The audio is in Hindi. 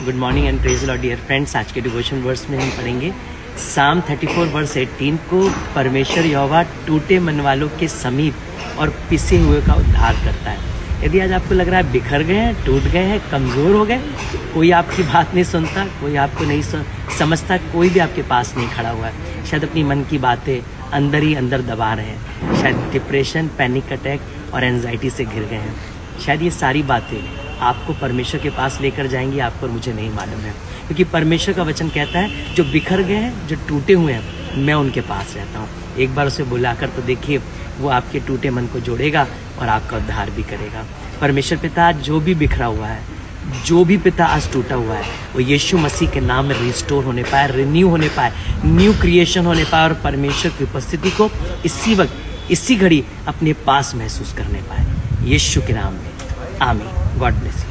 Good morning and praise the Lord dear friends. आज के डिवोशन वर्स में हम पढ़ेंगे साम 34 वर्स 18 को। परमेश्वर यहोवा टूटे मन वालों के समीप और पिसे हुए का उद्धार करता है। यदि आज आपको लग रहा है बिखर गए हैं, टूट गए हैं, कमज़ोर हो गए, कोई आपकी बात नहीं सुनता, कोई आपको नहीं समझता, कोई भी आपके पास नहीं खड़ा हुआ है, शायद अपनी मन की बातें अंदर ही अंदर दबा रहे हैं, शायद डिप्रेशन, पैनिक अटैक और एंजाइटी से घिर गए हैं, शायद ये सारी बातें आपको परमेश्वर के पास लेकर जाएंगी, आपको और मुझे नहीं मालूम है। क्योंकि परमेश्वर का वचन कहता है जो बिखर गए हैं, जो टूटे हुए हैं, मैं उनके पास रहता हूँ। एक बार उसे बुलाकर तो देखिए, वो आपके टूटे मन को जोड़ेगा और आपका उद्धार भी करेगा। परमेश्वर पिता जो भी बिखरा हुआ है, जो भी पिता आज टूटा हुआ है, वो यीशु मसीह के नाम में रिस्टोर होने पाए, रिन्यू होने पाए, न्यू क्रिएशन होने पाए और परमेश्वर की उपस्थिति को इसी वक्त, इसी घड़ी अपने पास महसूस करने पाए, यीशु के नाम में। आमीन। God bless.